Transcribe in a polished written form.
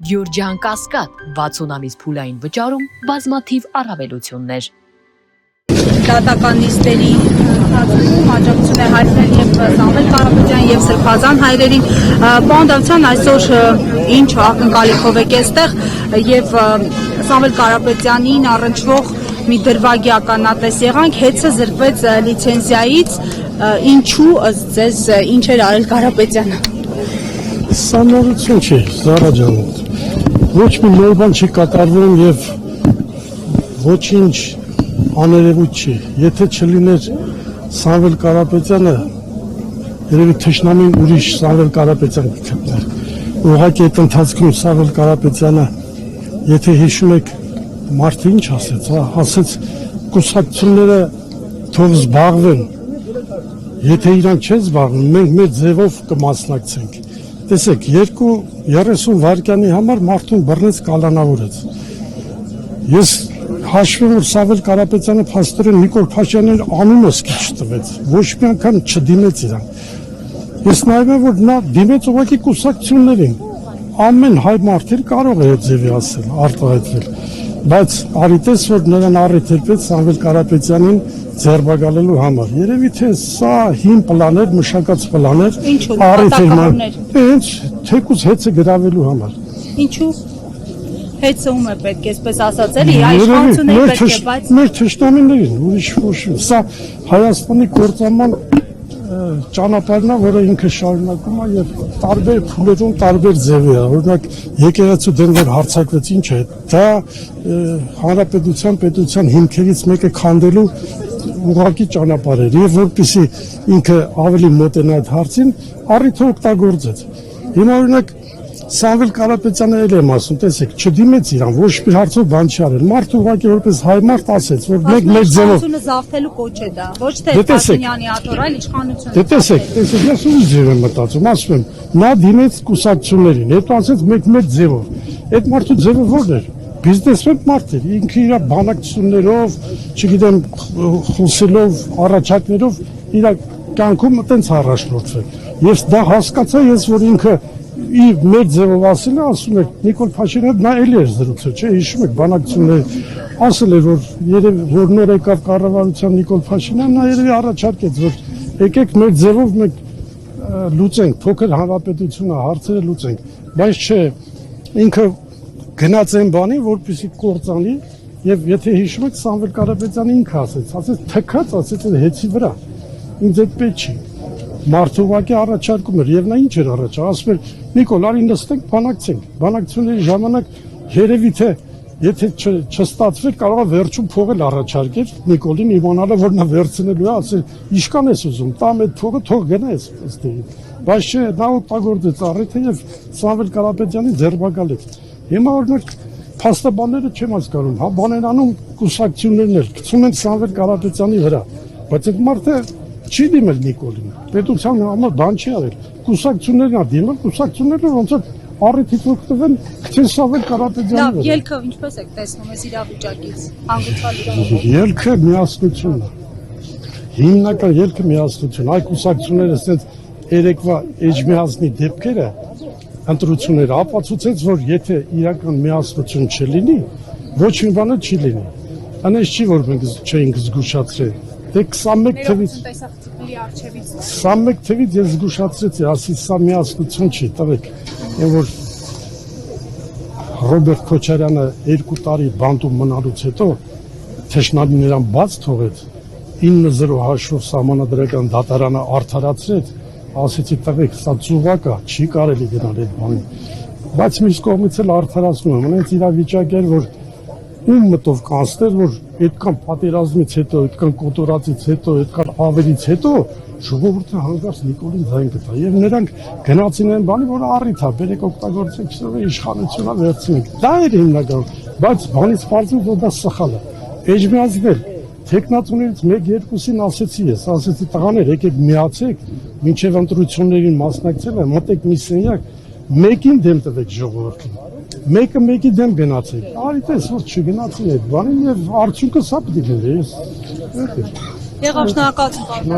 Գյուրջան Կասկադ 60 ամիս փուլային վճարում բազմաթիվ առավելություններ։ Դատական նիստերի ընթացքում աջակցություն է հայտնել եւ Սամվել Կարապետյան եւ Սրբազան հայրերին։ Պարոն այսօր ինչ ակնկալիքով եք այստեղ եւ Սամվել Կարապետյանին առնչվող մի դրվագի ականատես եղանք, հետը զրկվեց լիցենզիայից, ինչու ըստ ձեզ ինչ էր արել Կարապետյանը։ Սա նորություն չի, Զարա ջան, ոչ մի նոր բան չի կատարվում եւ ոչինչ աներևույթ չի, եթե չլիներ Սամվել Կարապետյանը, երևի թշնամին ուրիշ Սամվել Կարապետյան կգտներ, ուղղակի այդ ընթացքում Սամվել Կարապետյանը, եթե հիշում եք, մարդը ինչ ասեց, ասեց կուսակցությունները թող զբաղվեն, եթե իրանք չեն զբաղվում, մենք մեր ձևով կմասնակցենք։ Տեսեք, 2-30 վայրկյանի համար մարդուն բռնեց կալանավորեց։ Ես հաշվեմ, որ Սամվել Կարապետյանը փաստորեն Նիկոլ Փաշինյանին անունը սկիչ տվեց, ոչ մի անգամ չդիմեց իրան։ Ես նայում եմ, որ նա դիմեց ուղղակի կուսակցություններին։ Ամեն հայ մարդիկ կարող է այդ ձևի ասել, արտահայտվել, բայց արիտես, որ նրան առիթերպեց Սամվել Կարապետյանին ձերբակալելու համար։ Երևի թե սա հին պլաներ, մշակած պլաներ, առիթեր, թեկուզ հեծը գրավելու համար։ Ինչու հեծը ում է պետք, այսպես ասած էլի, իշխանությունների պետք է, բայց մեր թշնամիներին, ուրիշ ոչ, սա Հայաստանի կործանման ճանապարհն է, որը ինքը շարունակում է եւ տարբեր փուլերում տարբեր ձևի է։ Օրինակ եկեղեցու դեմ որ հարձակվեց, ինչ է, դա հանրապետության պետության հիմքերից մեկը քանդելու ուղղակի ճանապարհ էր եւ որպեսզի ինքը ավելի մոտենա այդ հարցին, առիթը օգտագործեց։ Հիմա օրինակ Սամվել Կարապետյանը էլ եմ ասում, տեսեք, չդիմեց իրան, ոչ մի հարցով բան չի արել։ Մարդը ուղղակի որպես հայ մարդ ասեց, որ մենք մեր ձևով իշխանությունը զավթելու կոչ է դա, ոչ թե Փաշինյանի աթոռայլ իշխանությունը։ Դե տեսեք, ես ում ձև եմ մտածում, ասում եմ, նա դիմեց կուսակցություններին, հետո ասեց մենք մեր ձևով։ Այդ մարդու ձևը ո՞րն էր։ Բիզնեսմեն մարդ էր, ինքը իր բանակցություններով, չգիտեմ, խոսելով, առաջարկներով իր կյանքում այտենց առաջնորդվել։ Ես դա հասկացա, ես որ ինքը մեր ձևով ասել է, ասում եք, Նիկոլ Փաշինյանը նա էլի էր զրուցել, չէ, հիշում եք բանակցությունները, ասել էր, որ նոր եկավ կառավարության Նիկոլ Փաշինյանը, նա երևի առաջարկեց, որ եկեք մեր ձևով մենք լուծենք, փոքր հանրապետությունը հարցերը լուծենք, բայց չէ, ինքը գնաց այն բանի, որպեսզի կործանի, եւ եթե հիշում եք, Սամվել Կարապետյանը ինքը ասեց թքած, ասեց հեծի վրա, ինձ այդ պետք չի։ Մարդը ուղղակի առաջարկում էր, եւ նա ինչ էր առաջարկում, ասում էր Նիկոլ, արի նստենք, բանակցենք, բանակցությունների ժամանակ երևի թե եթե չստացվեր, կարող է վերջում փողել առաջարկել Նիկոլին իմանալը, որ նա վերցնելու է, ասել ինչքան ես ուզում, տամ այդ փողը թող գնաես, ըստի։ Բայց չէ, նա օգտագործեց առիթը եւ Սամվել Կարապետյանի ձերբակալեց։ Հիմա օրինակ փաստաբանները չեմ հասկանում, հա բաներ անում կուսակցություններն էլ, գցում են Սամվել Կարապետյանի վրա, բայց այդ մարդը չի դիմել Նիկոլին, պետության համար բան չի արել, կուսակցություններն ա դիմել, կուսակցությունները ոնց որ առիթից օգտվեն, գցեն Սամվել Կարապետյանի վրա։ Լավ, ելքը ինչպես եք տեսնում այս իրավիճակից, հանգուցալի։ Ելքը միասնությունն է, հիմնական ելքը միասնություն, այ կուսակցությունները ասենց երեկվա էջմիածնի դեպքերը, ընտրությունները ապացուցեց, որ եթե իրական միասնություն չլինի, ոչ մի բանը չի լինի, անես չի, որ մենք չէինք զգուշացրել։ Դե 21 թվից ես զգուշացրեցի, ասի սա միասնություն չի, տվեք, որ Ռոբերտ Քոչարյանը 2 տարի բանտում մնալուց հետո թշնամին նրան բաց թողեց, 9-0 հաշվով սահմանադրական դատարանը արդարացրեց, ասեցի տվեք, սա ծուղակ է, չի կարելի գնալ այդ բանին, բայց մյուս կողմից էլ արդարացնում եմ, ունենց իրավիճակ էր, որ ում մտով կանցներ, որ այդքան պատերազմից հետո, այդքան կոտորածից հետո, այդքան ավերից հետո ժողովուրդը հանկարծ Նիկոլին ձայն գտա եւ նրանք գնացին այն բանի, որ առիթ է, բերեք օգտագործենք, իշխանությունա վերցնենք։ Դա էր հիմնական, բայց բանից բարձր որ դա սխալ է։ Էջմիածնել տեխնացուներից 1-2-ին ասեցի ես, ասեցի տղաներ, եկեք միացեք, մինչև ընտրություններին մասնակցել եմ, մտեք մի սենյակ, մեկին դեմ տվեք ժողովրդին։ Մեկը մեկի դեմ գնացեք, արիտես որ չգնացին այդ բանին եւ արդյունքը սա պիտի լինի։ Եղավ շնորհակալություն։